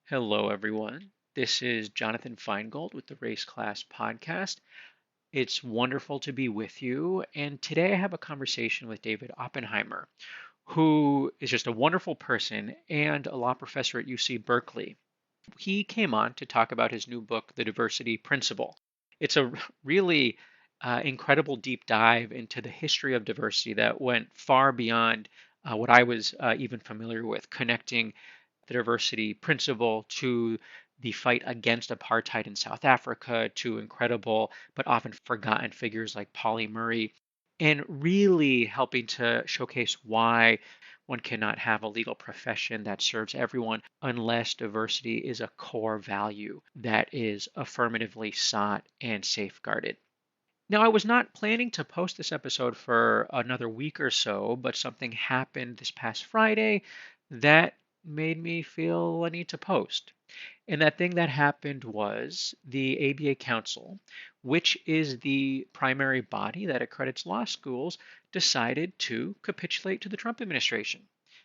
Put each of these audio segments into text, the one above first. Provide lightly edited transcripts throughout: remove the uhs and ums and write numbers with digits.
Hello, everyone. This is Jonathan Feingold with the Race Class Podcast. It's wonderful to be with you. And today I have a conversation with David Oppenheimer, who is just a wonderful person and a law professor at UC Berkeley. He came on to talk about his new book, The Diversity Principle. It's a really incredible deep dive into the history of diversity that went far beyond what I was even familiar with, connecting the diversity principle to the fight against apartheid in South Africa, to incredible but often forgotten figures like Pauli Murray, and really helping to showcase why one cannot have a legal profession that serves everyone unless diversity is a core value that is affirmatively sought and safeguarded. Now, I was not planning to post this episode for another week or so, but something happened this past Friday that made me feel a need to post. And that thing that happened was the ABA Council, which is the primary body that accredits law schools, decided to capitulate to the Trump administration.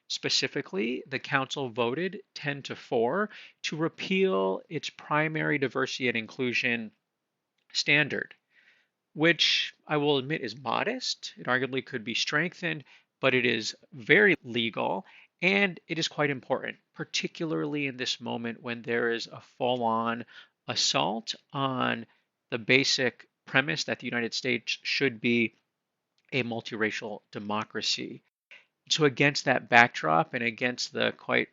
Specifically, the council voted 10-4 to repeal its primary diversity and inclusion standard, which I will admit is modest. It arguably could be strengthened, but it is very legal and it is quite important, particularly in this moment when there is a full on assault on the basic premise that the United States should be a multiracial democracy. So, against that backdrop and against the quite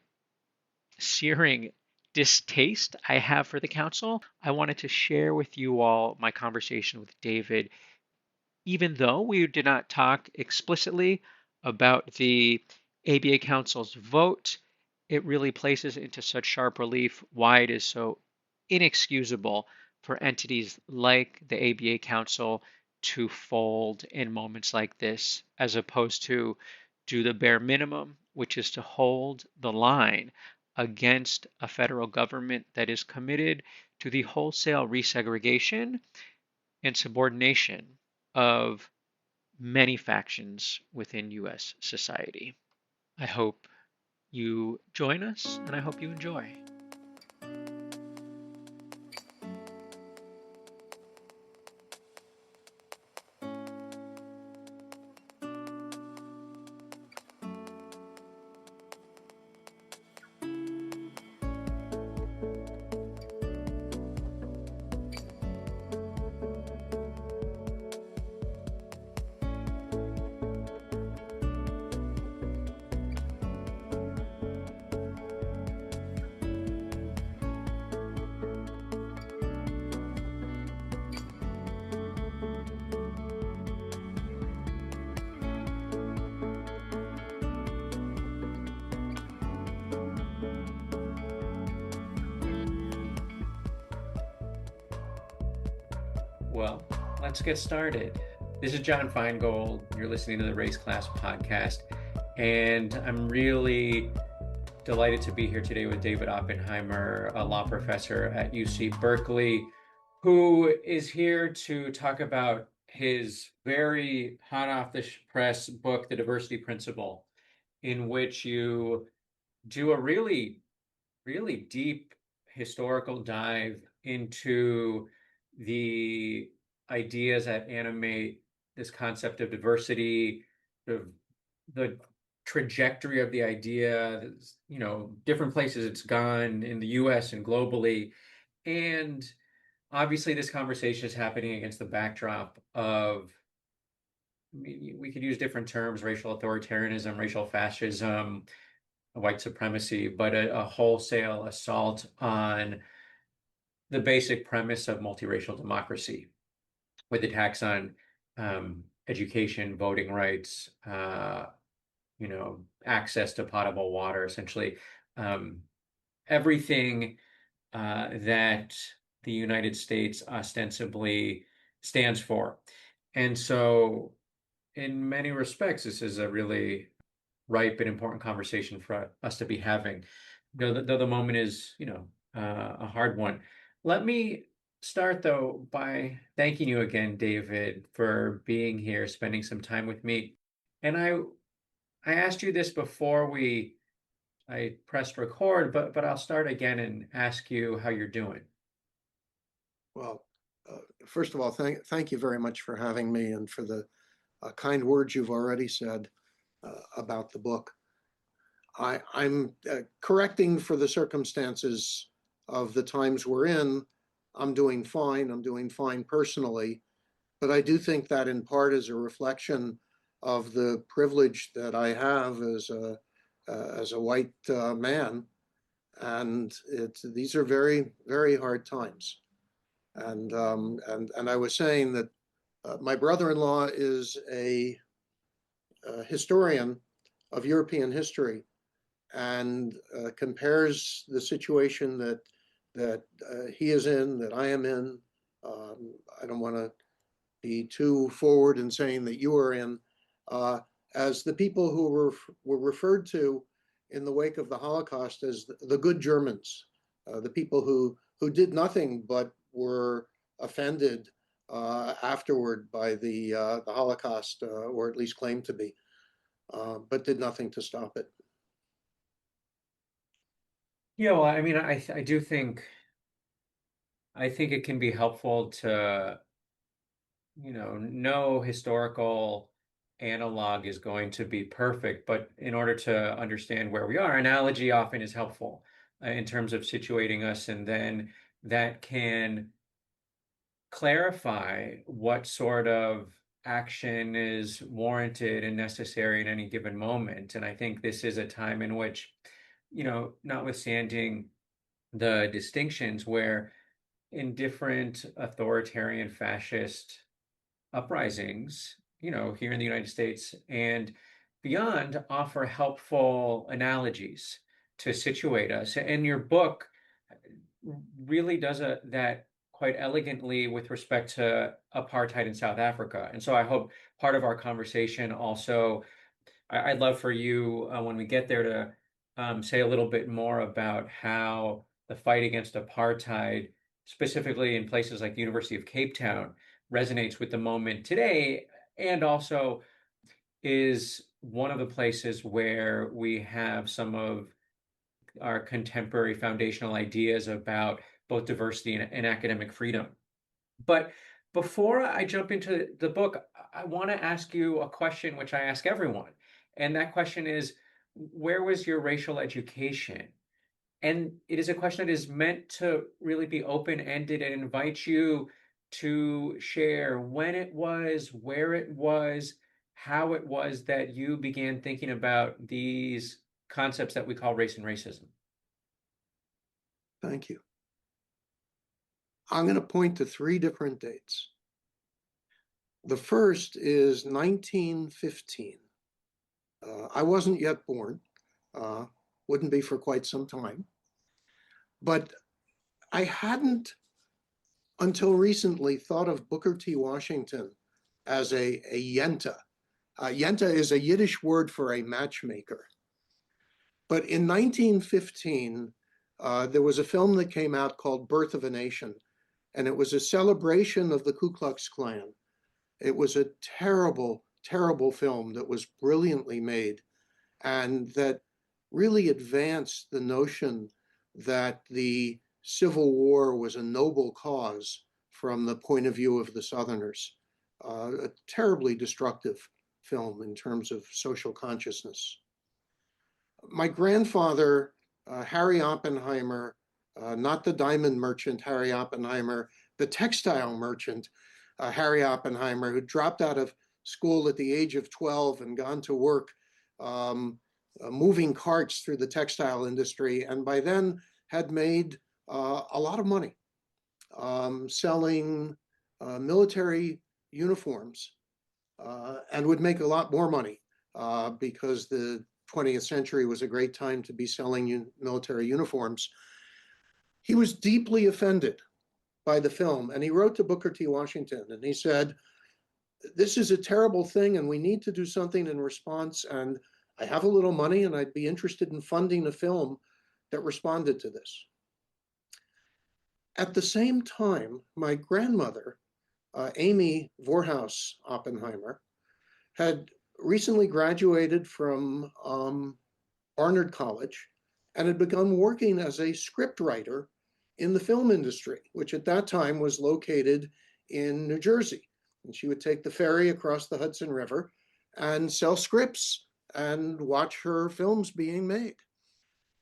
searing distaste I have for the council, I wanted to share with you all my conversation with David. Even though we did not talk explicitly about the ABA Council's vote, it really places into such sharp relief why it is so inexcusable for entities like the ABA Council to fold in moments like this, as opposed to do the bare minimum, which is to hold the line against a federal government that is committed to the wholesale resegregation and subordination of many factions within US society. I hope you join us and I hope you enjoy. Well, let's get started. This is John Feingold. You're listening to the Race Class Podcast, and I'm really delighted to be here today with David Oppenheimer, a law professor at UC Berkeley, who is here to talk about his very hot off the press book, The Diversity Principle, in which you do a really deep historical dive into the ideas that animate this concept of diversity, the trajectory of the idea, different places it's gone in the US and globally. And obviously, this conversation is happening against the backdrop of, I mean, we could use different terms: racial authoritarianism, racial fascism, white supremacy, but a wholesale assault on the basic premise of multiracial democracy, with attacks on education, voting rights, access to potable water, essentially um, everything that the United States ostensibly stands for. And so, in many respects, this is a really ripe and important conversation for us to be having, though the moment is, a hard one. Let me start, though, by thanking you again, David, for being here, spending some time with me. And I asked you this before we I pressed record, but I'll start again and ask you how you're doing. Well, first of all, thank you very much for having me and for the kind words you've already said about the book. I'm correcting for the circumstances of the times we're in. I'm doing fine. I'm doing fine personally, but I do think that in part is a reflection of the privilege that I have as a white man, and these are very very hard times. And I was saying that my brother-in-law is a historian of European history and compares the situation that he is in, that I am in. I don't want to be too forward in saying that you are in, uh, as the people who were referred to in the wake of the Holocaust as the good Germans, the people who did nothing but were offended afterward by the Holocaust, or at least claimed to be, but did nothing to stop it. Yeah, well, I mean, I do think it can be helpful to, no historical analog is going to be perfect, but in order to understand where we are, analogy often is helpful in terms of situating us, and then that can clarify what sort of action is warranted and necessary in any given moment. And I think this is a time in which, notwithstanding the distinctions where in different authoritarian fascist uprisings, here in the United States and beyond, offer helpful analogies to situate us. And your book really does that quite elegantly with respect to apartheid in South Africa. And so I hope part of our conversation also, I'd love for you, when we get there, to say a little bit more about how the fight against apartheid, specifically in places like the University of Cape Town, resonates with the moment today, and also is one of the places where we have some of our contemporary foundational ideas about both diversity and academic freedom. But before I jump into the book, I want to ask you a question which I ask everyone. And that question is, where was your racial education? And it is a question that is meant to really be open-ended and invite you to share when it was, where it was, how it was that you began thinking about these concepts that we call race and racism. Thank you. I'm going to point to three different dates. The first is 1915. I wasn't yet born, uh, wouldn't be for quite some time, but I hadn't until recently thought of Booker T. Washington as a yenta. Yenta is a Yiddish word for a matchmaker. But in 1915, there was a film that came out called Birth of a Nation, and it was a celebration of the Ku Klux Klan. It was a terrible, terrible film that was brilliantly made and that really advanced the notion that the Civil War was a noble cause from the point of view of the Southerners. A terribly destructive film in terms of social consciousness. My grandfather, Harry Oppenheimer, not the diamond merchant Harry Oppenheimer, the textile merchant Harry Oppenheimer, who dropped out of school at the age of 12 and gone to work moving carts through the textile industry, and by then had made a lot of money selling military uniforms, and would make a lot more money because the 20th century was a great time to be selling military uniforms. He was deeply offended by the film, and he wrote to Booker T. Washington, and he said, "This is a terrible thing, and we need to do something in response, and I have a little money, and I'd be interested in funding a film that responded to this." At the same time, my grandmother, Amy Vorhaus Oppenheimer, had recently graduated from Barnard College and had begun working as a scriptwriter in the film industry, which at that time was located in New Jersey. And she would take the ferry across the Hudson River and sell scripts and watch her films being made.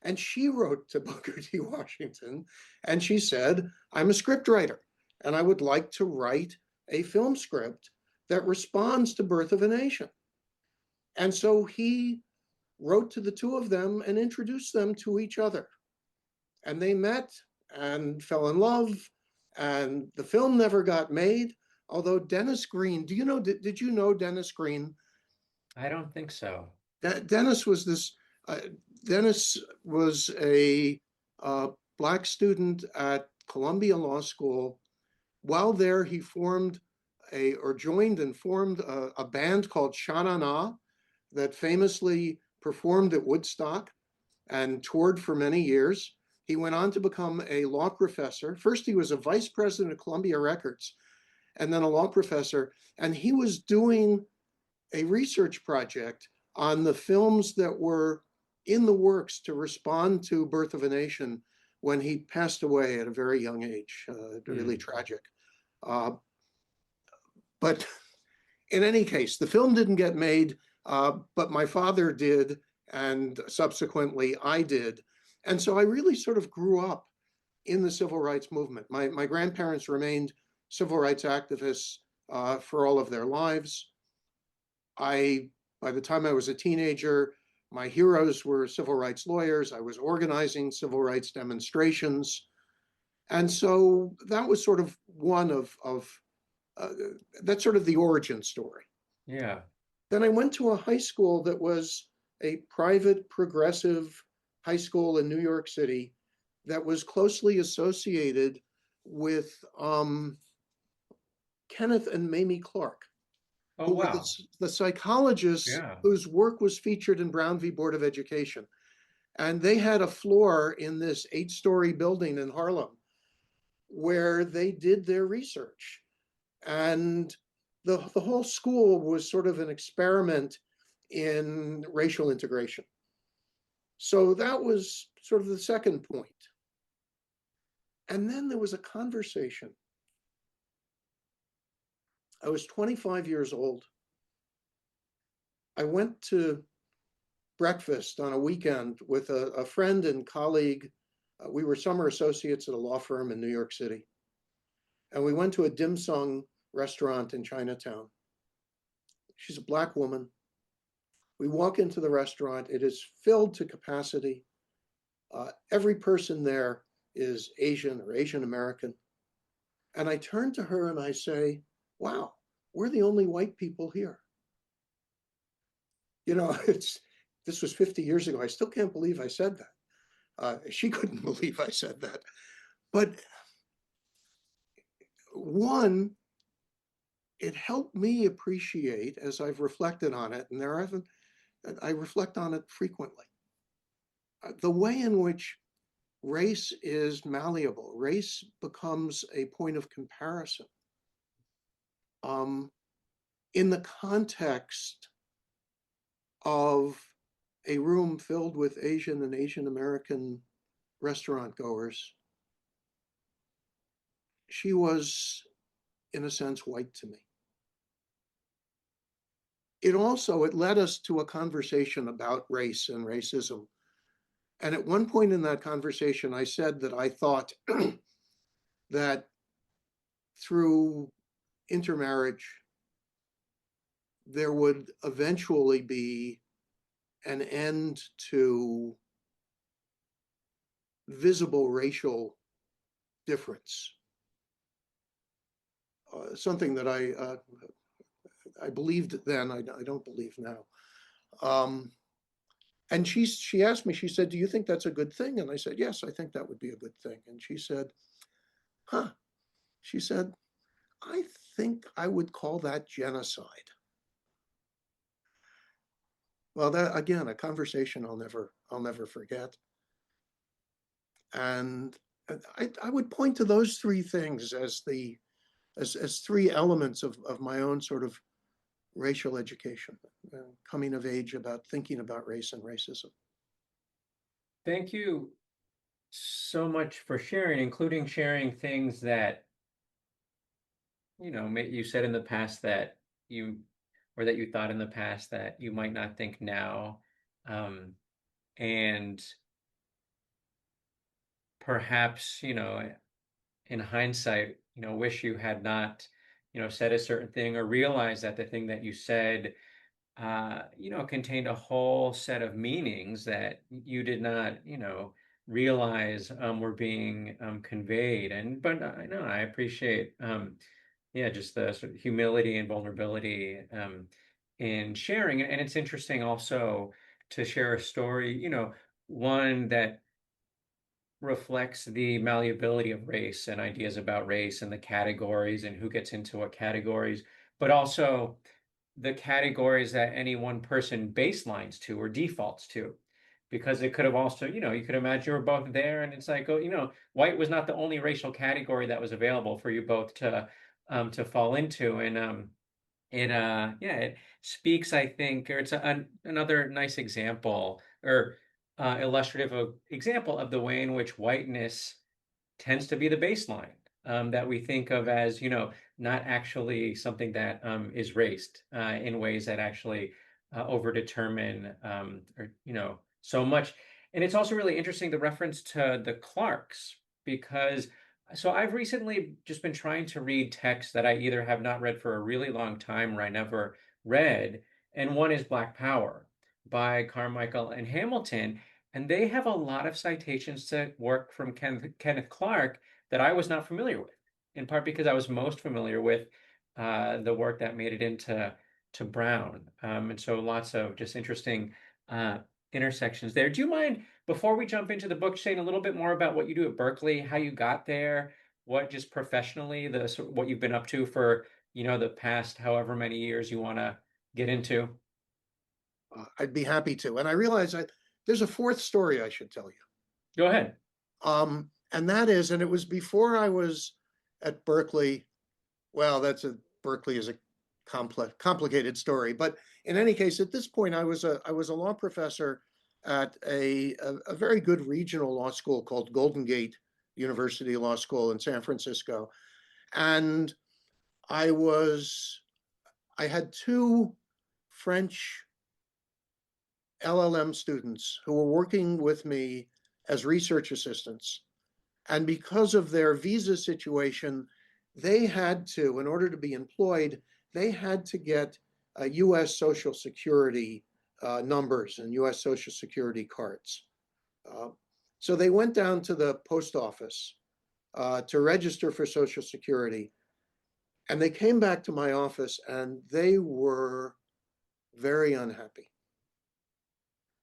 And she wrote to Booker T. Washington and she said, I'm a scriptwriter and I would like to write a film script that responds to Birth of a Nation. And so he wrote to the two of them and introduced them to each other. And they met and fell in love, and the film never got made. Although Dennis Green, do you know, did you know Dennis Green? I don't think so. Dennis was this, uh, Dennis was a Black student at Columbia Law School. While there, he joined and formed a band called Sha Na Na that famously performed at Woodstock and toured for many years. He went on to become a law professor. First, he was a vice president of Columbia Records and then a law professor. And he was doing a research project on the films that were in the works to respond to Birth of a Nation when he passed away at a very young age, really tragic. But in any case, the film didn't get made, but my father did, and subsequently I did. And so I really sort of grew up in the civil rights movement. My grandparents remained civil rights activists for all of their lives. By the time I was a teenager, my heroes were civil rights lawyers. I was organizing civil rights demonstrations. And so that was sort of one of that's sort of the origin story. Yeah. Then I went to a high school that was a private progressive high school in New York City that was closely associated with Kenneth and Mamie Clark, Oh, who were wow. the psychologists Yeah. whose work was featured in Brown v. Board of Education. And they had a floor in this 8-story building in Harlem where they did their research. And the whole school was sort of an experiment in racial integration. So that was sort of the second point. And then there was a conversation. I was 25 years old. I went to breakfast on a weekend with a friend and colleague. We were summer associates at a law firm in New York City. And we went to a dim sum restaurant in Chinatown. She's a Black woman. We walk into the restaurant. It is filled to capacity. Every person there is Asian or Asian American. And I turn to her and I say, wow, we're the only white people here. You know, this was 50 years ago. I still can't believe I said that. She couldn't believe I said that. But one, it helped me appreciate as I've reflected on it, and I reflect on it frequently, the way in which race is malleable. Race becomes a point of comparison. In the context of a room filled with Asian and Asian American restaurant goers, she was, in a sense, white to me. It led us to a conversation about race and racism. And at one point in that conversation, I said that I thought that through intermarriage, there would eventually be an end to visible racial difference. Something that I believed then, I don't believe now. And she asked me, she said, do you think that's a good thing? And I said, yes, I think that would be a good thing. And she said, huh, she said, I think I would call that genocide. Well, that again, a conversation I'll never forget. And I would point to those three things as three elements of my own sort of racial education, coming of age about thinking about race and racism. Thank you so much for sharing, including sharing things that, you said in the past that you, or that you thought in the past that you might not think now. Um, and perhaps, in hindsight, wish you had not, said a certain thing or realized that the thing that you said, contained a whole set of meanings that you did not, realize were being conveyed. But I know I appreciate, yeah, just the sort of humility and vulnerability in sharing. And it's interesting also to share a story, one that reflects the malleability of race and ideas about race and the categories and who gets into what categories, but also the categories that any one person baselines to or defaults to. Because it could have also, you could imagine you were both there and it's like, oh, white was not the only racial category that was available for you both to fall into. And yeah, it speaks, I think, or it's another nice example or illustrative example of the way in which whiteness tends to be the baseline that we think of as, not actually something that is raced in ways that actually overdetermine or, so much. And it's also really interesting the reference to the Clarks, because so I've recently just been trying to read texts that I either have not read for a really long time or I never read. And one is Black Power by Carmichael and Hamilton. And they have a lot of citations to work from Kenneth Clark that I was not familiar with, in part because I was most familiar with the work that made it into Brown. And so lots of just interesting uh, intersections there. Do you mind, before we jump into the book, saying a little bit more about what you do at Berkeley, how you got there, what just professionally, what you've been up to for, the past however many years you want to get into? I'd be happy to. And I realize there's a fourth story I should tell you. Go ahead. And that is, and it was before I was at Berkeley. Well, Berkeley is a complicated story. But in any case, at this point, I was a law professor at a very good regional law school called Golden Gate University Law School in San Francisco. And I was I had two French LLM students who were working with me as research assistants. And because of their visa situation, they had to, in order to be employed, they had to get US Social Security numbers and US Social Security cards. Uh, so they went down to the post office to register for Social Security. And they came back to my office and they were very unhappy.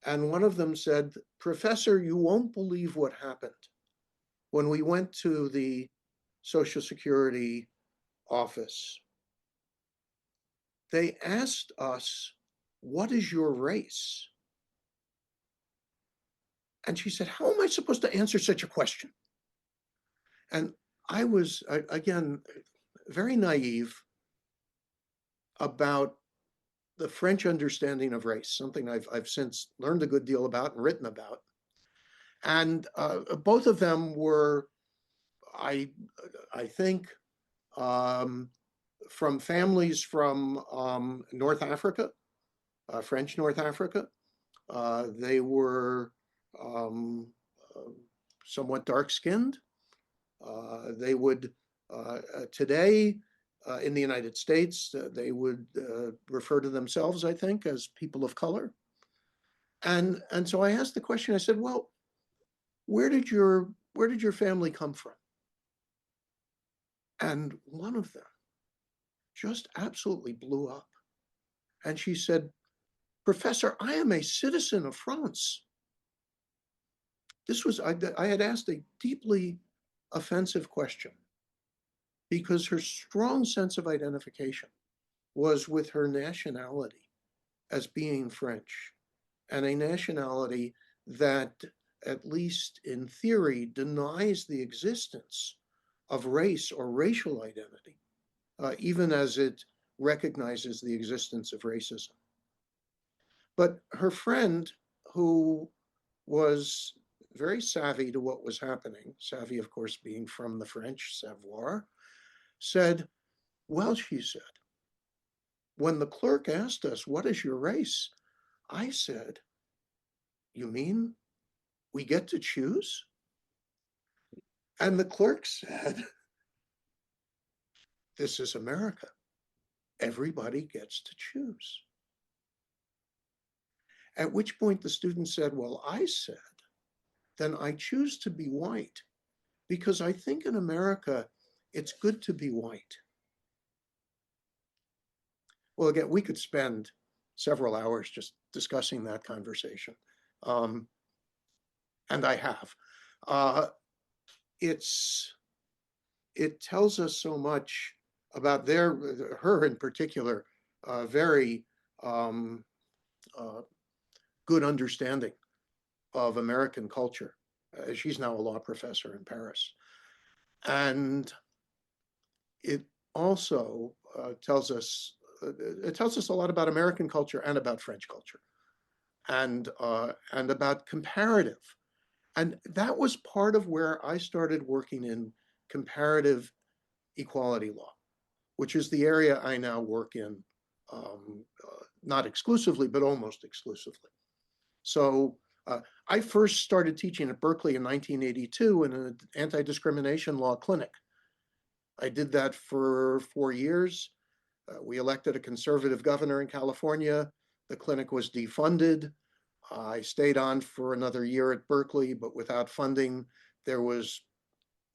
And one of them said, "Professor, you won't believe what happened. When we went to the Social Security office, they asked us, 'What is your race?' And she said, 'How am I supposed to answer such a question?' And I was, again, very naive about the French understanding of race, something I've since learned a good deal about and written about. And both of them were, I, I think, um, from families from North Africa, French North Africa. They were um, uh, somewhat dark skinned. They would, today in the United States, they would refer to themselves, I think, as people of color. And so I asked the question, I said, well, where did your family come from? And one of them just absolutely blew up. And she said, "Professor, I am a citizen of France." I had asked a deeply offensive question because her strong sense of identification was with her nationality as being French, and a nationality that, at least in theory, denies the existence of race or racial identity, even as it recognizes the existence of racism. But her friend, who was very savvy to what was happening, savvy, of course, being from the French, savoir, said, well, she said, when the clerk asked us, what is your race? I said, you mean we get to choose? And the clerk said, this is America. Everybody gets to choose. At which point the student said, well, I said, then I choose to be white because I think in America, it's good to be white. Well, again, we could spend several hours just discussing that conversation. And I have. It tells us so much about her in particular, very good understanding of American culture. She's now a law professor in Paris. And it also tells us a lot about American culture and about French culture, and about comparative. And that was part of where I started working in comparative equality law, which is the area I now work in, not exclusively, but almost exclusively. So I first started teaching at Berkeley in 1982 in an anti-discrimination law clinic. I did that for 4 years. We elected a conservative governor in California. The clinic was defunded. I stayed on for another year at Berkeley, but without funding, there was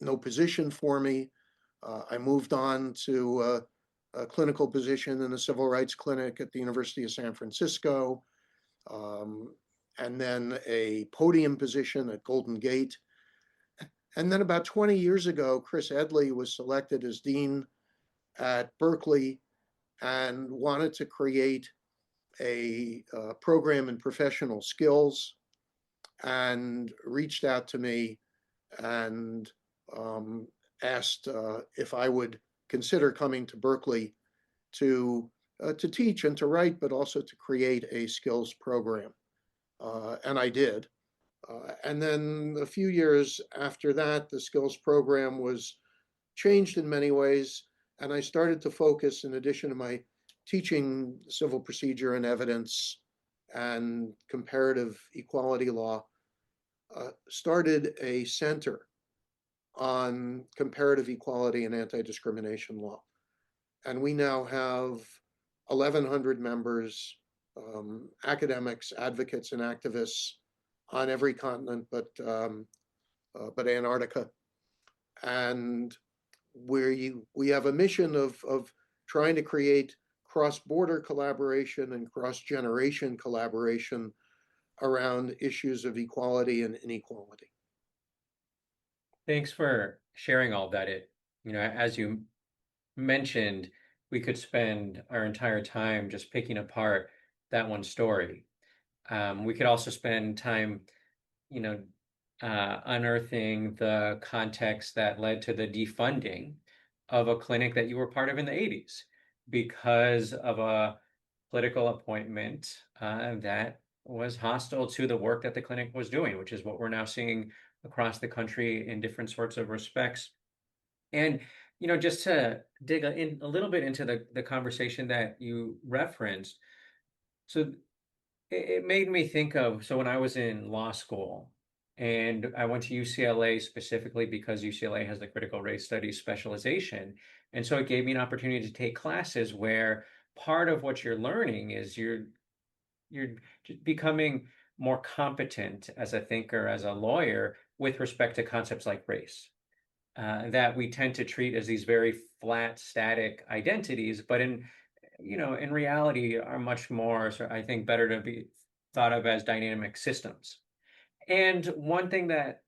no position for me. I moved on to a clinical position in a civil rights clinic at the University of San Francisco, and then a podium position at Golden Gate. And then about 20 years ago, Chris Edley was selected as dean at Berkeley and wanted to create a program in professional skills, and reached out to me and asked if I would consider coming to Berkeley to teach and to write, but also to create a skills program. And I did. And then a few years after that, the skills program was changed in many ways. And I started to focus, in addition to my teaching civil procedure and evidence and comparative equality law, started a center on comparative equality and anti-discrimination law. And we now have 1,100 members, academics, advocates, and activists on every continent but Antarctica. And we have a mission of trying to create cross-border collaboration and cross-generation collaboration around issues of equality and inequality. Thanks for sharing all that. As you mentioned, we could spend our entire time just picking apart that one story. We could also spend time, unearthing the context that led to the defunding of a clinic that you were part of in the 80s because of a political appointment that was hostile to the work that the clinic was doing, which is what we're now seeing across the country in different sorts of respects. And just to dig in a little bit into the conversation that you referenced, so it made me think of, so when I was in law school, and I went to UCLA specifically because UCLA has the critical race studies specialization. And so it gave me an opportunity to take classes where part of what you're learning is you're becoming more competent as a thinker, as a lawyer, with respect to concepts like race. That we tend to treat as these very flat, static identities, but in reality are much more, so I think, better to be thought of as dynamic systems. And one thing that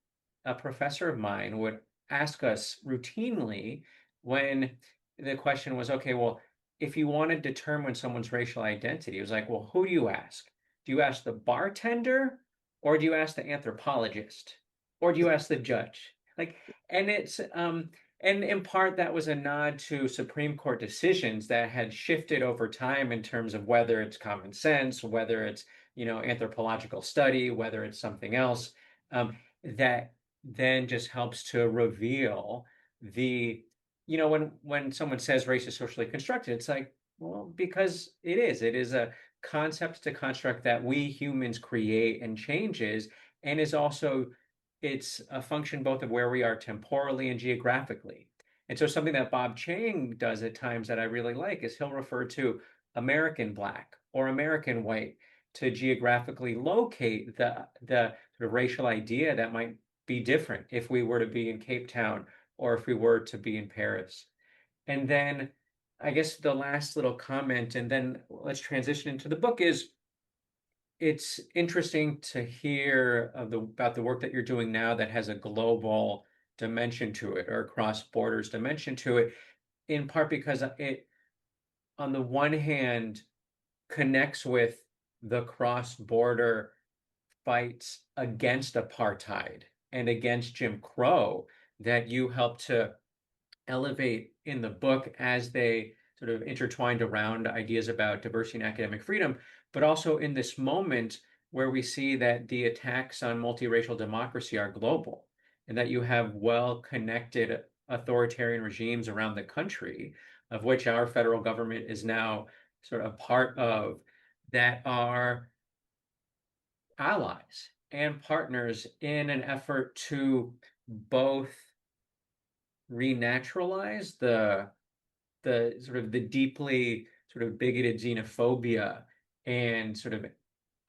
a professor of mine would ask us routinely when the question was, okay, well, if you want to determine someone's racial identity, it was like, well, who do you ask? Do you ask the bartender, or do you ask the anthropologist, or do you ask the judge? And in part that was a nod to Supreme Court decisions that had shifted over time in terms of whether it's common sense, whether it's anthropological study, whether it's something else. that then just helps to reveal the, when someone says race is socially constructed, it's like, well, because it is a concept to construct that we humans create and changes, and is also, it's a function both of where we are temporally and geographically. And so something that Bob Chang does at times that I really like is he'll refer to American Black or American White to geographically locate the sort of racial idea that might be different if we were to be in Cape Town or if we were to be in Paris. And then I guess the last little comment, and then let's transition into the book, is it's interesting to hear about the work that you're doing now that has a global dimension to it or cross borders dimension to it, in part because it, on the one hand, connects with the cross border fights against apartheid and against Jim Crow that you helped to elevate in the book as they sort of intertwined around ideas about diversity and academic freedom, but also in this moment where we see that the attacks on multiracial democracy are global and that you have well-connected authoritarian regimes around the country, of which our federal government is now sort of part of, that are allies and partners in an effort to both renaturalize the sort of the deeply sort of bigoted xenophobia and sort of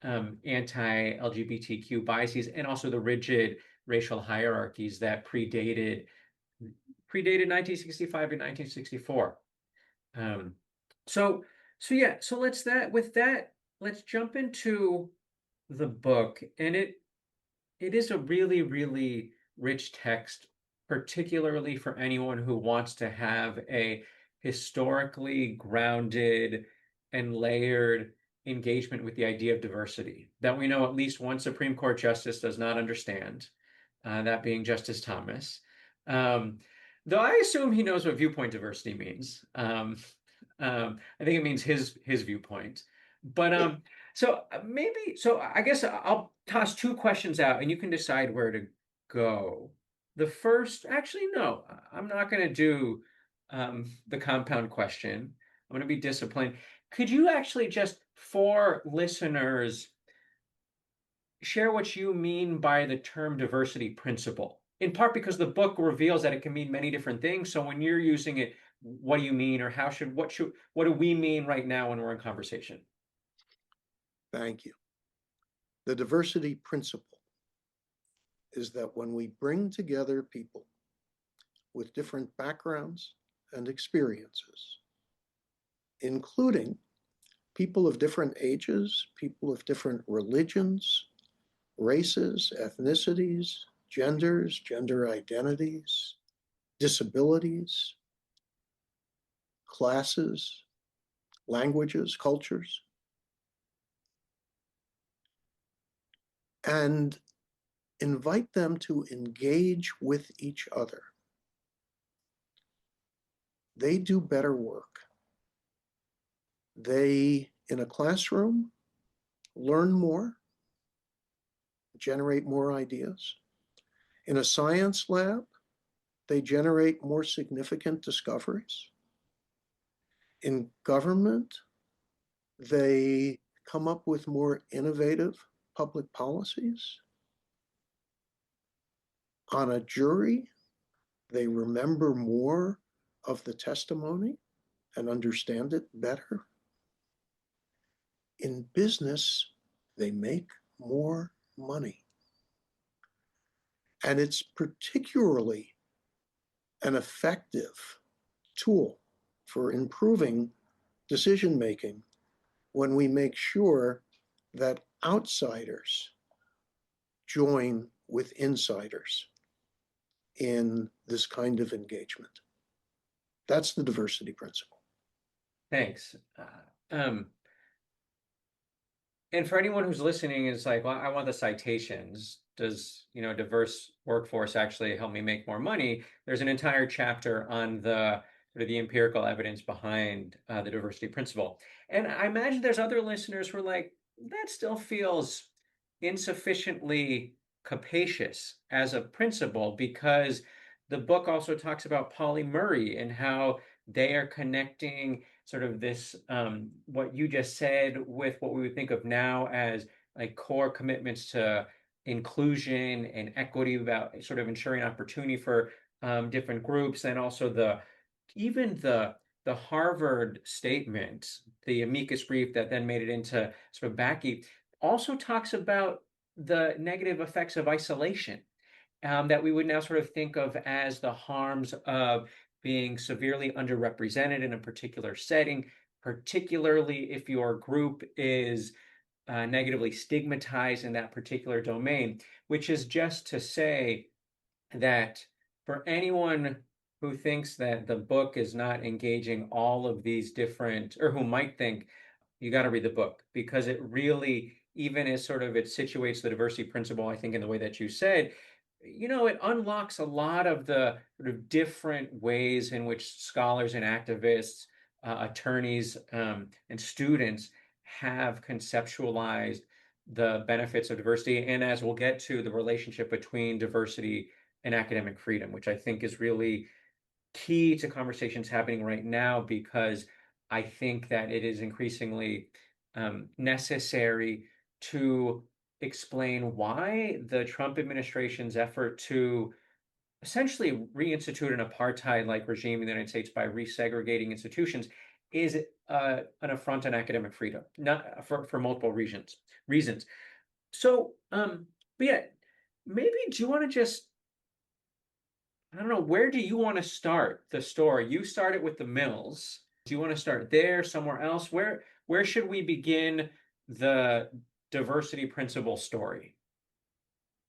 anti-LGBTQ biases, and also the rigid racial hierarchies that predated 1965 and 1964. Um, so yeah, so let's jump into the book, and it is a really, really rich text, particularly for anyone who wants to have a historically grounded and layered engagement with the idea of diversity that we know at least one Supreme Court justice does not understand, that being Justice Thomas. Um, though I assume he knows what viewpoint diversity means. I think it means his viewpoint. But so I guess I'll toss two questions out and you can decide where to go. The first, actually, no, I'm not going to do the compound question. I'm going to be disciplined. Could you actually just, for listeners, share what you mean by the term diversity principle? In part because the book reveals that it can mean many different things. So when you're using it, what do you mean, or what do we mean right now when we're in conversation? Thank you. The diversity principle is that when we bring together people with different backgrounds and experiences, including people of different ages, people of different religions, races, ethnicities, genders, gender identities, disabilities, classes, languages, cultures, and invite them to engage with each other. They do better work. They, in a classroom, learn more, generate more ideas. In a science lab, they generate more significant discoveries. In government, they come up with more innovative public policies. On a jury, they remember more of the testimony and understand it better. In business, they make more money. And it's particularly an effective tool for improving decision making when we make sure that outsiders join with insiders in this kind of engagement. That's the diversity principle. Thanks. And for anyone who's listening is like, well, I want the citations. Does, diverse workforce actually help me make more money? There's an entire chapter on the sort of the empirical evidence behind the diversity principle. And I imagine there's other listeners who are like, that still feels insufficiently capacious as a principle, because the book also talks about Pauli Murray and how they are connecting sort of this, what you just said, with what we would think of now as like core commitments to inclusion and equity, about sort of ensuring opportunity for different groups, and also even the Harvard statement, the amicus brief that then made it into sort of Backy, also talks about the negative effects of isolation, that we would now sort of think of as the harms of being severely underrepresented in a particular setting, particularly if your group is negatively stigmatized in that particular domain, which is just to say that for anyone who thinks that the book is not engaging all of these different, or who might think, you got to read the book, because it really, even as sort of it situates the diversity principle, I think, in the way that you said, it unlocks a lot of the sort of different ways in which scholars and activists, attorneys, and students have conceptualized the benefits of diversity. And as we'll get to, the relationship between diversity and academic freedom, which I think is really key to conversations happening right now, because I think that it is increasingly necessary to explain why the Trump administration's effort to essentially reinstitute an apartheid-like regime in the United States by resegregating institutions is an affront on academic freedom, not for multiple reasons. So, but yeah, maybe do you want to just, I don't know, where do you want to start the story? You started with the Mills. Do you want to start there, somewhere else? Where should we begin the diversity principle story?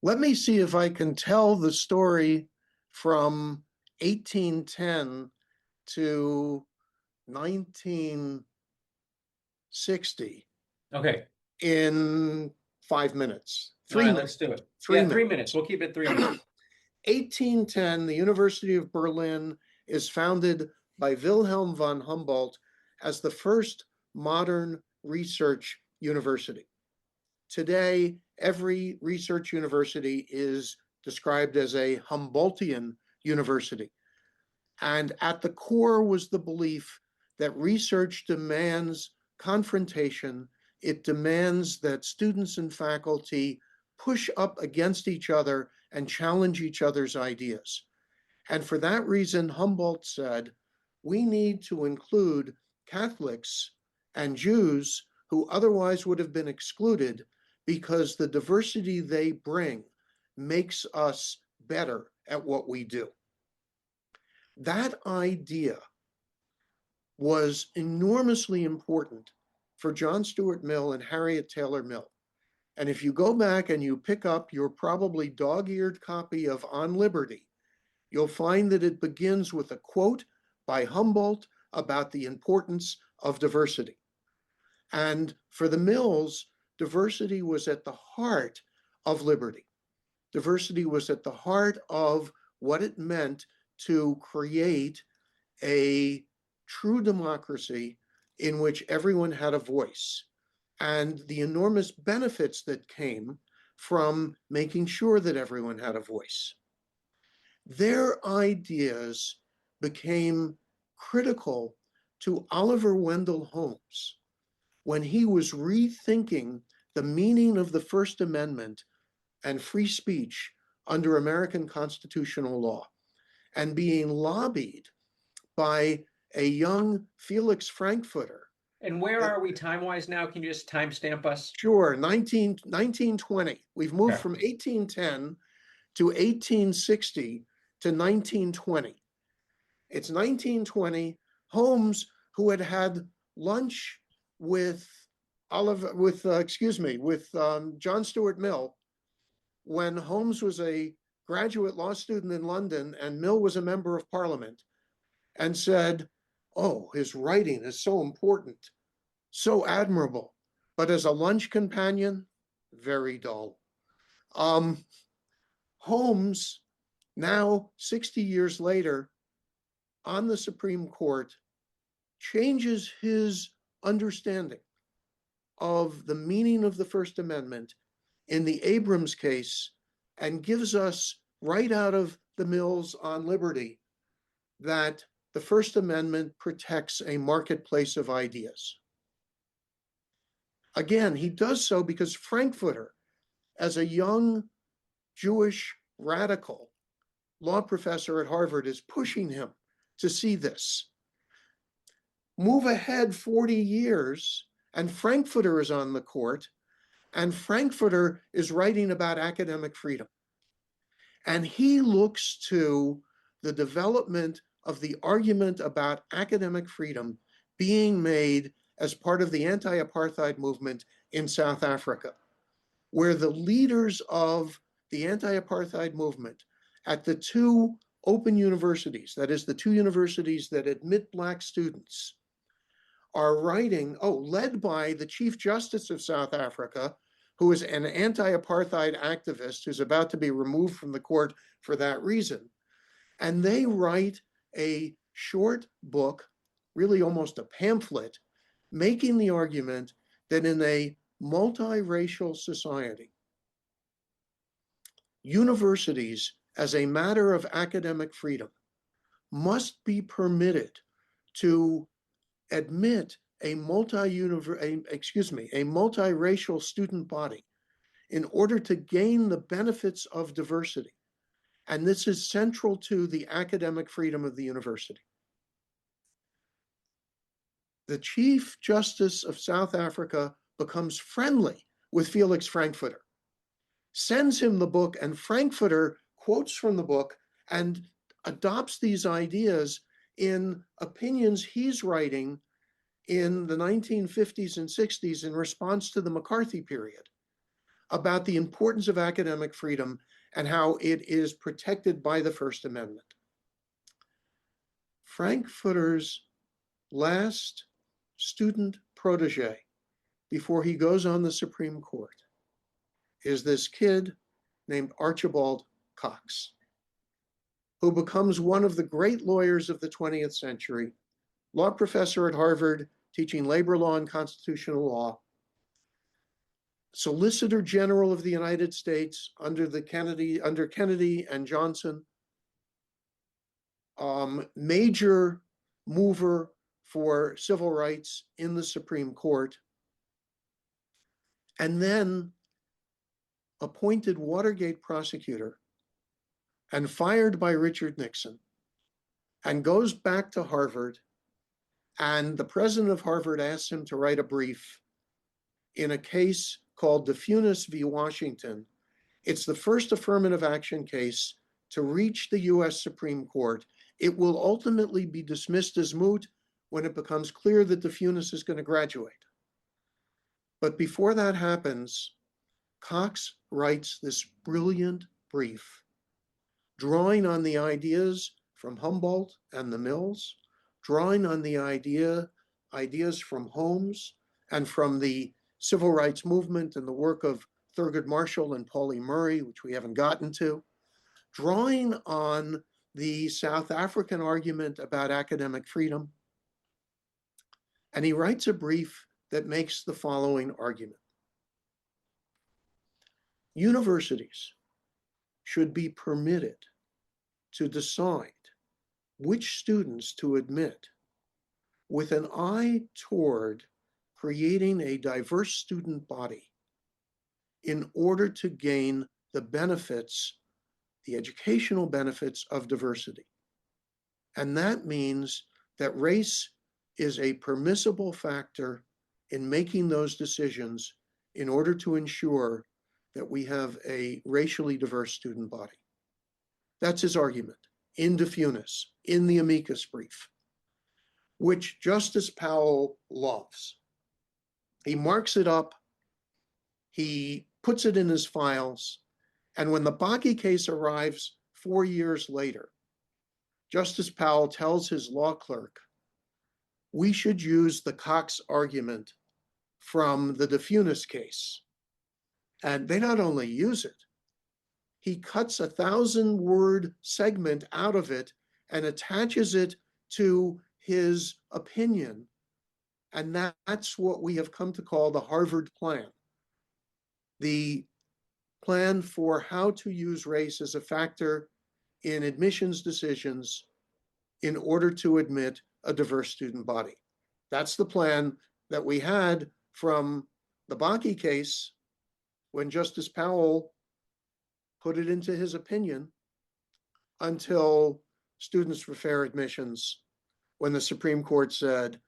Let me see if I can tell the story from 1810 to 1960 Okay. in 5 minutes. All Three right, minutes. let's do it. Three Yeah, minutes. 3 minutes. We'll keep it 3 minutes. 1810, the University of Berlin is founded by Wilhelm von Humboldt as the first modern research university. Today, every research university is described as a Humboldtian university. And at the core was the belief that research demands confrontation. It demands that students and faculty push up against each other and challenge each other's ideas. And for that reason, Humboldt said, we need to include Catholics and Jews who otherwise would have been excluded, because the diversity they bring makes us better at what we do. That idea was enormously important for John Stuart Mill and Harriet Taylor Mill. And if you go back and you pick up your probably dog-eared copy of On Liberty, you'll find that it begins with a quote by Humboldt about the importance of diversity. And for the Mills, diversity was at the heart of liberty. Diversity was at the heart of what it meant to create a true democracy in which everyone had a voice, and the enormous benefits that came from making sure that everyone had a voice. Their ideas became critical to Oliver Wendell Holmes when he was rethinking the meaning of the First Amendment and free speech under American constitutional law, and being lobbied by a young Felix Frankfurter. And where are we time-wise now? Can you just timestamp us? Sure, 1920. We've moved from 1810 to 1860 to 1920. It's 1920. Holmes, who had had lunch with John Stuart Mill, when Holmes was a graduate law student in London and Mill was a member of Parliament, and said, oh, his writing is so important, so admirable, but as a lunch companion, very dull. Holmes, now 60 years later, on the Supreme Court, changes his understanding of the meaning of the First Amendment in the Abrams case and gives us right out of the Mills on liberty that the First Amendment protects a marketplace of ideas. Again, he does so because Frankfurter, as a young Jewish radical law professor at Harvard, is pushing him to see this. Move ahead 40 years, and Frankfurter is on the court, and Frankfurter is writing about academic freedom. And he looks to the development of the argument about academic freedom being made as part of the anti-apartheid movement in South Africa, where the leaders of the anti-apartheid movement at the two open universities, that is, the two universities that admit Black students, are writing, led by the Chief Justice of South Africa, who is an anti-apartheid activist who's about to be removed from the court for that reason. And they write a short book, really almost a pamphlet, making the argument that in a multiracial society, universities, as a matter of academic freedom, must be permitted to admit a multiracial student body in order to gain the benefits of diversity. And this is central to the academic freedom of the university. The Chief Justice of South Africa becomes friendly with Felix Frankfurter, sends him the book, and Frankfurter quotes from the book and adopts these ideas in opinions he's writing in the 1950s and 60s in response to the McCarthy period about the importance of academic freedom and how it is protected by the First Amendment. Frankfurter's last student protege before he goes on the Supreme Court is this kid named Archibald Cox, who becomes one of the great lawyers of the 20th century, law professor at Harvard, teaching labor law and constitutional law, Solicitor General of the United States under Kennedy and Johnson, major mover for civil rights in the Supreme Court, and then appointed Watergate prosecutor and fired by Richard Nixon, and goes back to Harvard, and the president of Harvard asks him to write a brief in a case called DeFunis v. Washington. It's the first affirmative action case to reach the US Supreme Court. It will ultimately be dismissed as moot when it becomes clear that DeFunis is going to graduate. But before that happens, Cox writes this brilliant brief, drawing on the ideas from Humboldt and the Mills, drawing on the ideas from Holmes and from the civil rights movement and the work of Thurgood Marshall and Pauli Murray, which we haven't gotten to, drawing on the South African argument about academic freedom. And he writes a brief that makes the following argument. Universities should be permitted to decide which students to admit with an eye toward creating a diverse student body in order to gain the benefits, the educational benefits of diversity. And that means that race is a permissible factor in making those decisions in order to ensure that we have a racially diverse student body. That's his argument in DeFunis, in the amicus brief, which Justice Powell loves. He marks it up, he puts it in his files, and when the Bakke case arrives 4 years later, Justice Powell tells his law clerk, we should use the Cox argument from the DeFunis case. And they not only use it, he cuts a 1,000-word segment out of it and attaches it to his opinion. And that's what we have come to call the Harvard Plan. The plan for how to use race as a factor in admissions decisions in order to admit a diverse student body. That's the plan that we had from the Bakke case when Justice Powell put it into his opinion until Students for Fair Admissions, when the Supreme Court said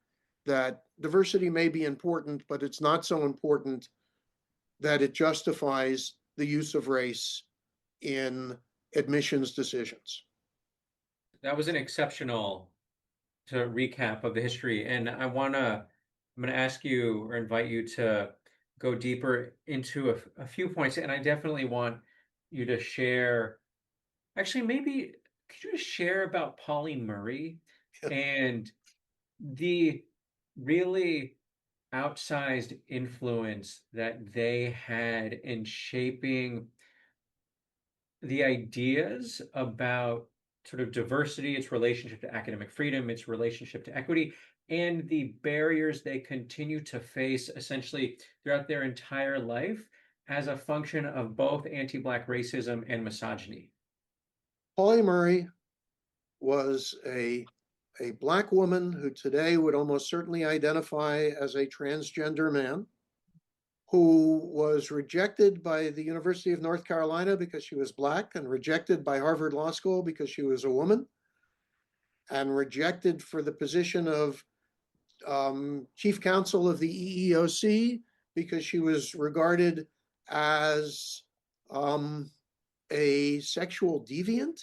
that diversity may be important, but it's not so important that it justifies the use of race in admissions decisions. That was an exceptional recap of the history, and I'm gonna ask you or invite you to go deeper into a few points, and I definitely want you to share. Actually, maybe could you just share about Pauli Murray and the really outsized influence that they had in shaping the ideas about sort of diversity, its relationship to academic freedom, its relationship to equity, and the barriers they continue to face essentially throughout their entire life as a function of both anti-Black racism and misogyny. Pauli Murray was a Black woman who today would almost certainly identify as a transgender man, who was rejected by the University of North Carolina because she was Black, and rejected by Harvard Law School because she was a woman, and rejected for the position of chief counsel of the EEOC because she was regarded as a sexual deviant,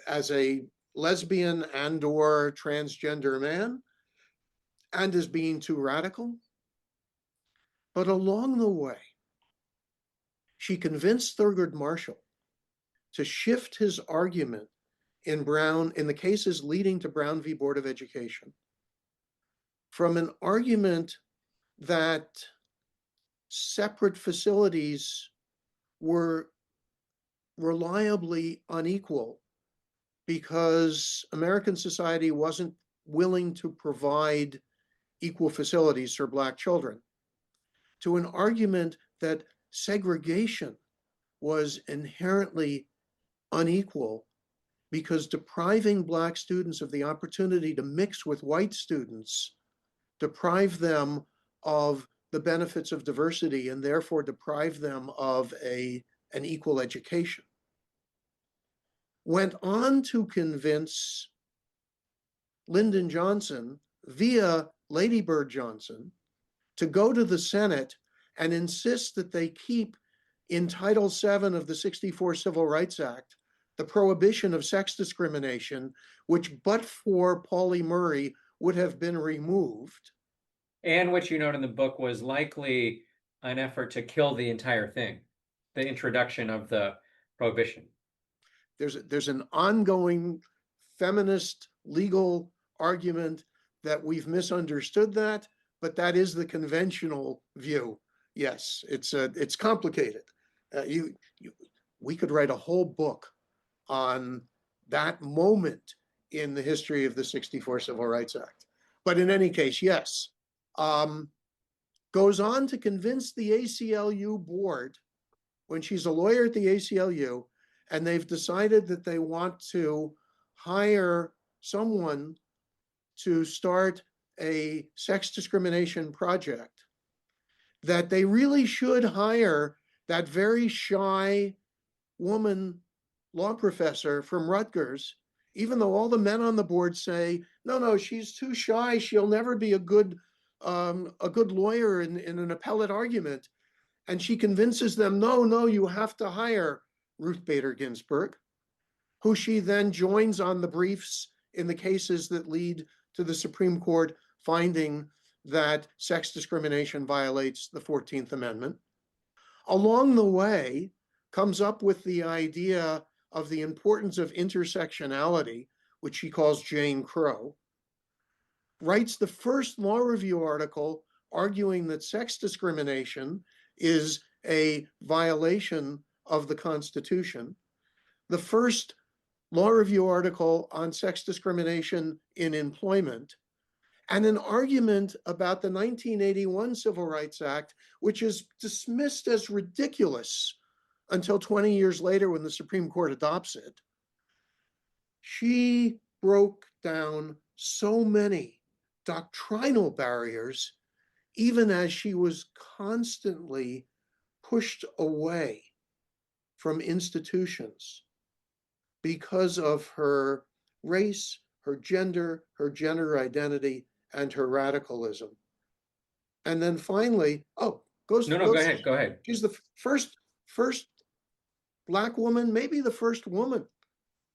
as a lesbian and or transgender man, and as being too radical. But along the way, she convinced Thurgood Marshall to shift his argument in the cases leading to Brown v. Board of Education, from an argument that separate facilities were reliably unequal because American society wasn't willing to provide equal facilities for Black children, to an argument that segregation was inherently unequal because depriving Black students of the opportunity to mix with white students deprived them of the benefits of diversity and therefore deprived them of an equal education. Went on to convince Lyndon Johnson via Lady Bird Johnson to go to the Senate and insist that they keep in Title VII of the '64 Civil Rights Act the prohibition of sex discrimination, which but for Pauli Murray would have been removed. And what you note in the book was likely an effort to kill the entire thing, the introduction of the prohibition. There's an ongoing feminist legal argument that we've misunderstood that, but that is the conventional view. Yes, it's complicated. We could write a whole book on that moment in the history of the '64 Civil Rights Act. But in any case, yes. Goes on to convince the ACLU board, when she's a lawyer at the ACLU, and they've decided that they want to hire someone to start a sex discrimination project, that they really should hire that very shy woman law professor from Rutgers, even though all the men on the board say, no, she's too shy, she'll never be a good lawyer in an appellate argument. And she convinces them, no, you have to hire Ruth Bader Ginsburg, who she then joins on the briefs in the cases that lead to the Supreme Court finding that sex discrimination violates the 14th Amendment. Along the way, comes up with the idea of the importance of intersectionality, which she calls Jane Crow, writes the first law review article arguing that sex discrimination is a violation of the Constitution, the first law review article on sex discrimination in employment, and an argument about the 1981 Civil Rights Act, which is dismissed as ridiculous until 20 years later when the Supreme Court adopts it. She broke down so many doctrinal barriers, even as she was constantly pushed away from institutions because of her race, her gender identity, and her radicalism. And then finally, go ahead. She's the first Black woman, maybe the first woman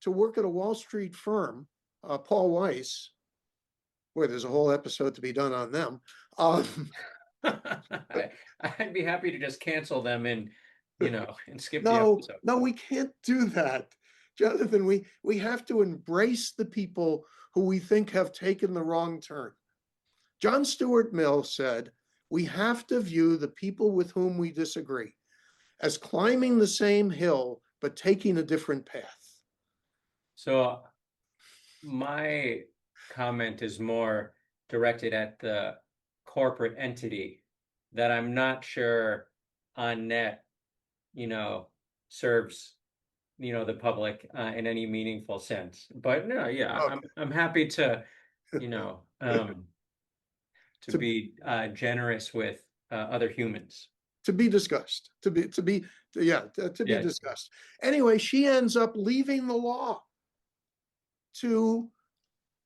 to work at a Wall Street firm, Paul Weiss. Boy, there's a whole episode to be done on them. I'd be happy to just cancel them and skip the episode. No, we can't do that, Jonathan. We have to embrace the people who we think have taken the wrong turn. John Stuart Mill said, "We have to view the people with whom we disagree as climbing the same hill, but taking a different path." So my comment is more directed at the corporate entity that I'm not sure on net, serves, the public in any meaningful sense. But no, yeah, okay. I'm happy to, to be generous with other humans. To be discussed, to be discussed. Anyway, she ends up leaving the law to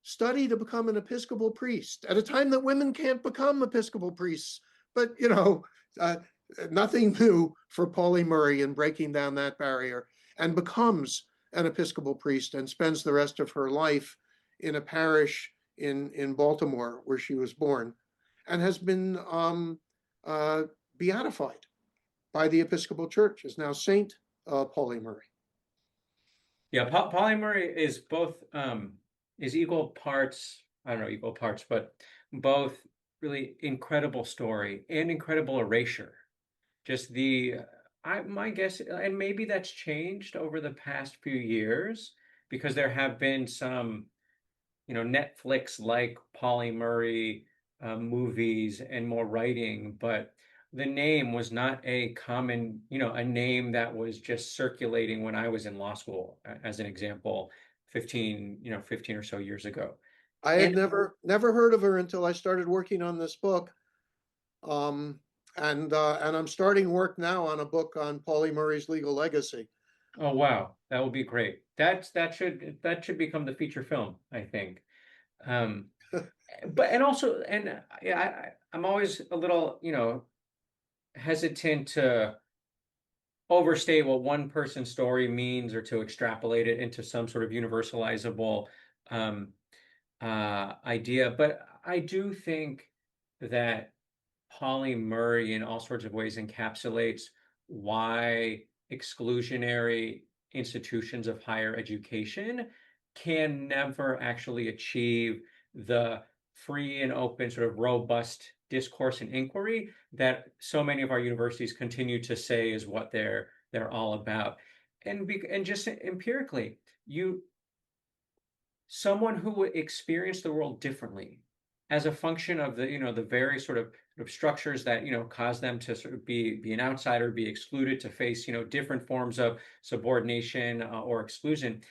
study to become an Episcopal priest at a time that women can't become Episcopal priests. But, nothing new for Pauli Murray in breaking down that barrier, and becomes an Episcopal priest and spends the rest of her life in a parish in Baltimore where she was born, and has been beatified by the Episcopal Church, is now Saint Pauli Murray. Yeah, Pauli Murray is both is equal parts, I don't know, equal parts, but both really incredible story and incredible erasure. Just my guess, and maybe that's changed over the past few years, because there have been some, Netflix-like Pauli Murray movies and more writing, but the name was not a common, a name that was just circulating when I was in law school, as an example, 15 or so years ago. I had never heard of her until I started working on this book. And I'm starting work now on a book on Pauli Murray's legal legacy. Oh, wow. That would be great. That should become the feature film, I think. I'm always a little, hesitant to overstate what one person's story means, or to extrapolate it into some sort of universalizable idea. But I do think that Pauli Murray in all sorts of ways encapsulates why exclusionary institutions of higher education can never actually achieve the free and open, sort of robust discourse and inquiry that so many of our universities continue to say is what they're all about. And just empirically, someone who experienced the world differently as a function of the very sort of structures that cause them to sort of be an outsider, be excluded, to face different forms of subordination or exclusion,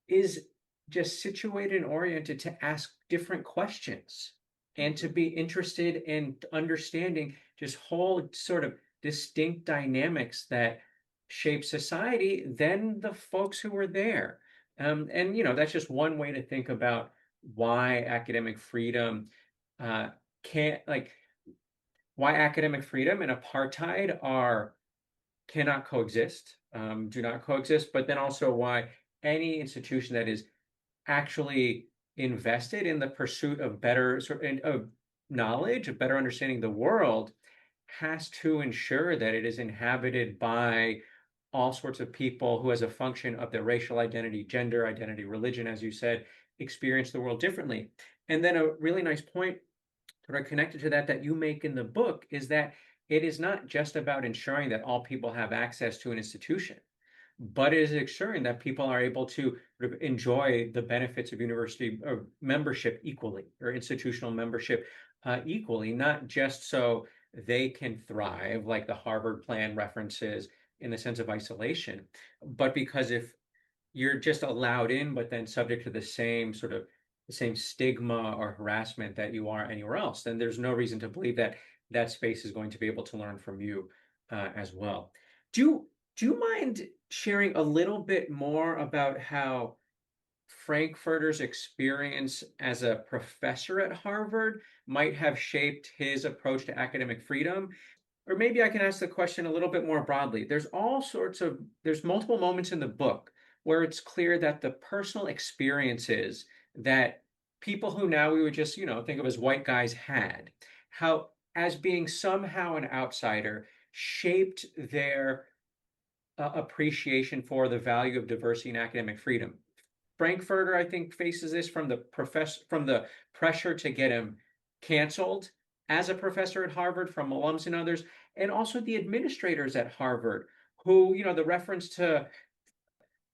is just situated and oriented to ask different questions and to be interested in understanding just whole sort of distinct dynamics that shape society than the folks who were there. And that's just one way to think about why academic freedom why academic freedom and apartheid cannot coexist, do not coexist, but then also why any institution that is actually invested in the pursuit of better of knowledge, of better understanding the world, has to ensure that it is inhabited by all sorts of people who, as a function of their racial identity, gender identity, religion, as you said, experience the world differently. And then a really nice point sort of connected to that you make in the book is that it is not just about ensuring that all people have access to an institution, but it is ensuring that people are able to sort of enjoy the benefits of university or membership equally, or institutional membership equally, not just so they can thrive, like the Harvard plan references, in the sense of isolation, but because if you're just allowed in, but then subject to the same stigma or harassment that you are anywhere else, then there's no reason to believe that that space is going to be able to learn from you as well. Do do you mind sharing a little bit more about how Frankfurter's experience as a professor at Harvard might have shaped his approach to academic freedom? Or maybe I can ask the question a little bit more broadly. There's multiple moments in the book where it's clear that the personal experiences that people who now we would just, think of as white guys had, how as being somehow an outsider shaped their appreciation for the value of diversity and academic freedom. Frankfurter, I think, faces this from the pressure to get him canceled as a professor at Harvard from alums and others, and also the administrators at Harvard, who, the reference to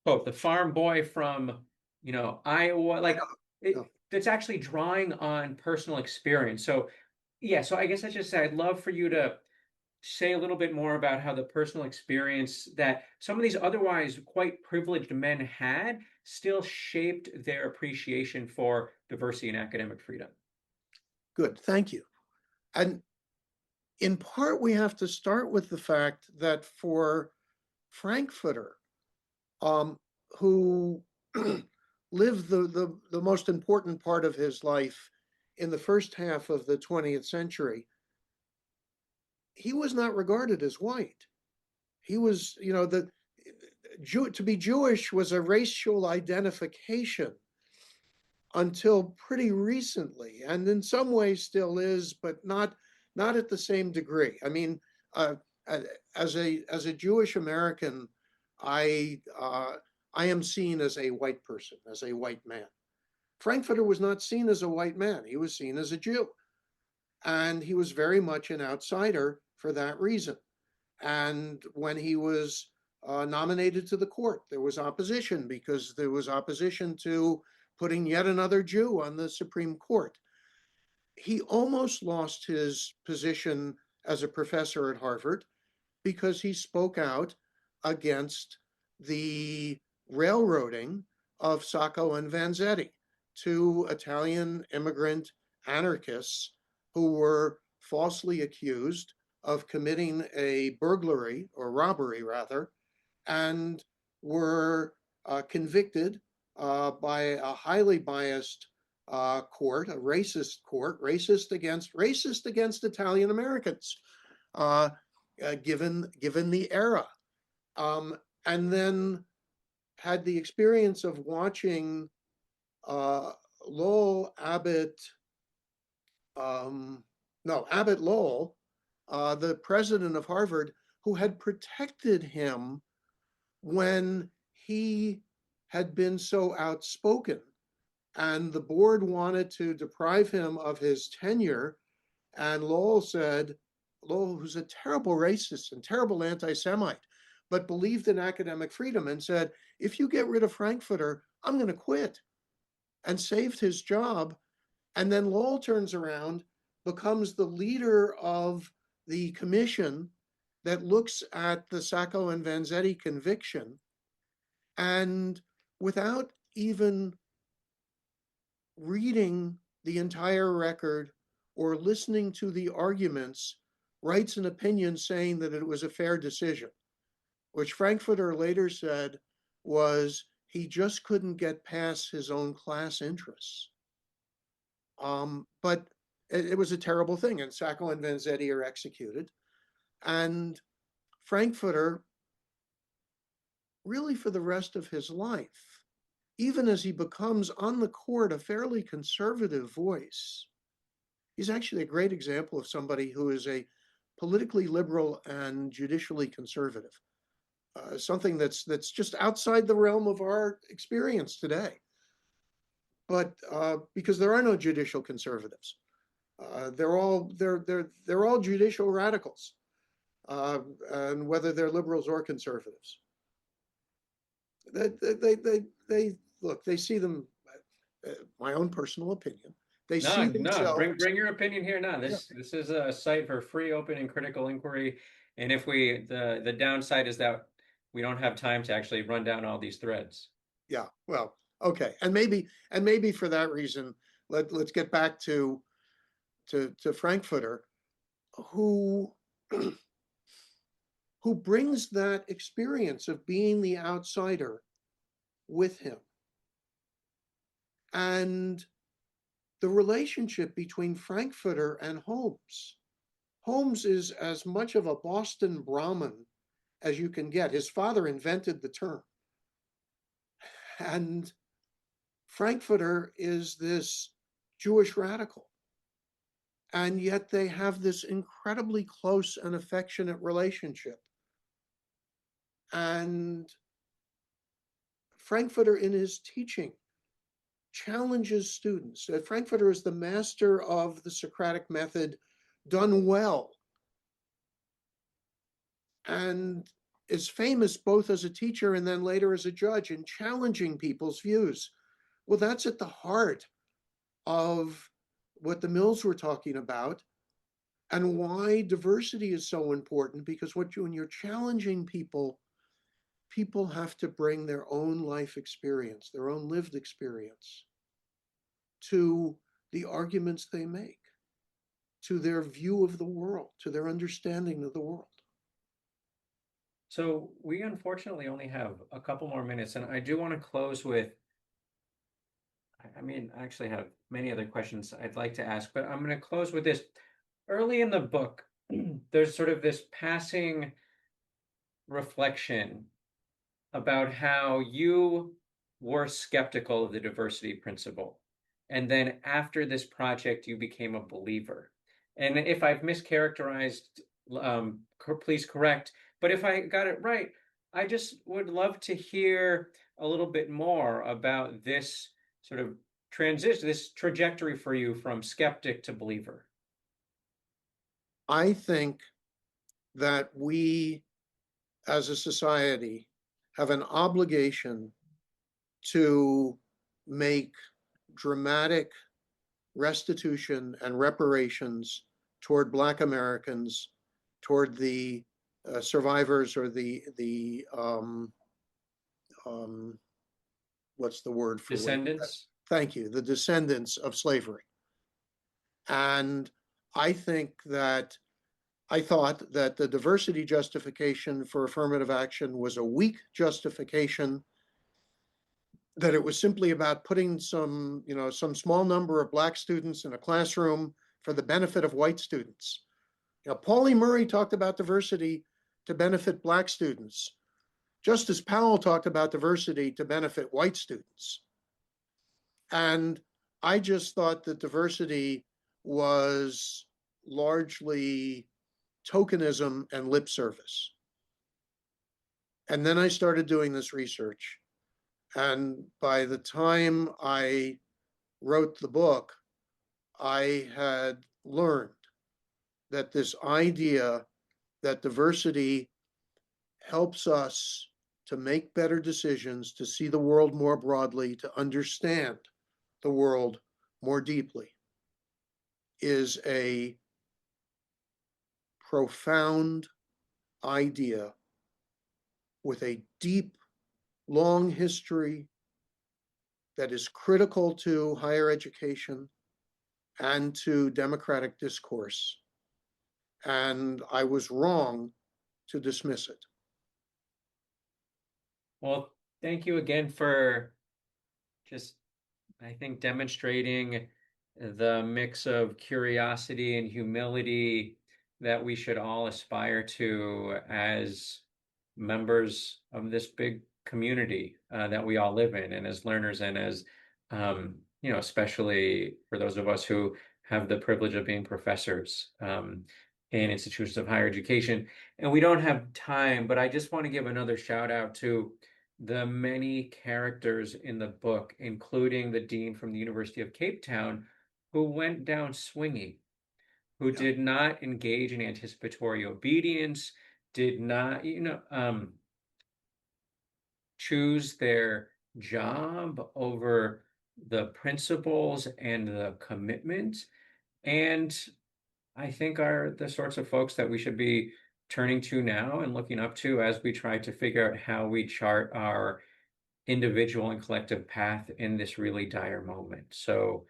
quote the farm boy from, Iowa, like Yeah. that's actually drawing on personal experience. So yeah, so I guess I just say I'd love for you to say a little bit more about how the personal experience that some of these otherwise quite privileged men had still shaped their appreciation for diversity and academic freedom. Good, thank you. And in part, we have to start with the fact that for Frankfurter, who lived the most important part of his life in the first half of the 20th century, he was not regarded as white. He was, to be Jewish was a racial identification until pretty recently, and in some ways still is, but not at the same degree. I mean, as a Jewish American, I am seen as a white person, as a white man. Frankfurter was not seen as a white man; he was seen as a Jew, and he was very much an outsider for that reason. And when he was nominated to the court, there was opposition because there was opposition to putting yet another Jew on the Supreme Court. He almost lost his position as a professor at Harvard because he spoke out against the railroading of Sacco and Vanzetti, two Italian immigrant anarchists who were falsely accused of committing a burglary, or robbery rather, and were convicted by a highly biased court, a racist court, racist against Italian Americans, given the era, and then had the experience of watching Lowell Abbott, Abbott Lowell, the president of Harvard, who had protected him when he had been so outspoken. And the board wanted to deprive him of his tenure. And Lowell, who's a terrible racist and terrible anti-Semite, but believed in academic freedom, and said, if you get rid of Frankfurter, I'm going to quit, and saved his job. And then Lowell turns around, becomes the leader of the commission that looks at the Sacco and Vanzetti conviction, and without even reading the entire record or listening to the arguments, writes an opinion saying that it was a fair decision, which Frankfurter later said was he just couldn't get past his own class interests. But it was a terrible thing, and Sacco and Vanzetti are executed. And Frankfurter, really for the rest of his life, even as he becomes on the court a fairly conservative voice, he's actually a great example of somebody who is a politically liberal and judicially conservative, something that's just outside the realm of our experience today. But because there are no judicial conservatives, they're all judicial radicals, and whether they're liberals or conservatives. They look, they see them, my own personal opinion, they see No, themselves. bring your opinion here now. Yeah, This is a site for free, open, and critical inquiry. And if we the downside is that we don't have time to actually run down all these threads. yeah, well, okay. And maybe for that reason, let's get back to Frankfurter, who who brings that experience of being the outsider with him. And the relationship between Frankfurter and Holmes. Holmes is as much of a Boston Brahmin as you can get. His father invented the term. And Frankfurter is this Jewish radical. And yet they have this incredibly close and affectionate relationship. And Frankfurter, in his teaching, challenges students. Frankfurter is the master of the Socratic method done well, and is famous both as a teacher and then later as a judge in challenging people's views. Well, that's at the heart of what the Mills were talking about and why diversity is so important, because when you're challenging people, people have to bring their own life experience, their own lived experience to the arguments they make, to their view of the world, to their understanding of the world. So we unfortunately only have a couple more minutes, and I do want to close with, I mean, I actually have many other questions I'd like to ask, but I'm going to close with this. Early in the book, there's sort of this passing reflection about how you were skeptical of the diversity principle. And then after this project, you became a believer. And if I've mischaracterized, please correct. But if I got it right, I just would love to hear a little bit more about this sort of transition, this trajectory for you from skeptic to believer. I think that we as a society have an obligation to make dramatic restitution and reparations toward Black Americans, toward the survivors, or the what's the word for Descendants? Thank you, the descendants of slavery. And I thought that the diversity justification for affirmative action was a weak justification, that it was simply about putting some small number of Black students in a classroom for the benefit of white students. Pauli Murray talked about diversity to benefit Black students. Justice Powell talked about diversity to benefit white students. And I just thought that diversity was largely tokenism and lip service. And then I started doing this research. And by the time I wrote the book, I had learned that this idea that diversity helps us to make better decisions, to see the world more broadly, to understand the world more deeply, is a profound idea with a deep, long history that is critical to higher education and to democratic discourse. And I was wrong to dismiss it. Well, thank you again for just, I think, demonstrating the mix of curiosity and humility that we should all aspire to as members of this big community that we all live in, and as learners, and as especially for those of us who have the privilege of being professors in institutions of higher education. And we don't have time, but I just want to give another shout out to the many characters in the book, including the dean from the University of Cape Town, who went down swinging, who did not engage in anticipatory obedience, did not, choose their job over the principles and the commitment, and I think are the sorts of folks that we should be turning to now and looking up to as we try to figure out how we chart our individual and collective path in this really dire moment. So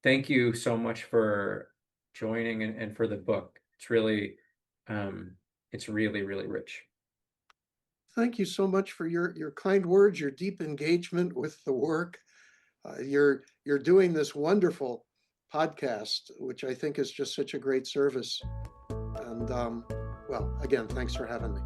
thank you so much for joining and for the book. It's really, really rich. Thank you so much for your kind words, your deep engagement with the work. You're doing this wonderful podcast, which I think is just such a great service. And well, again, thanks for having me.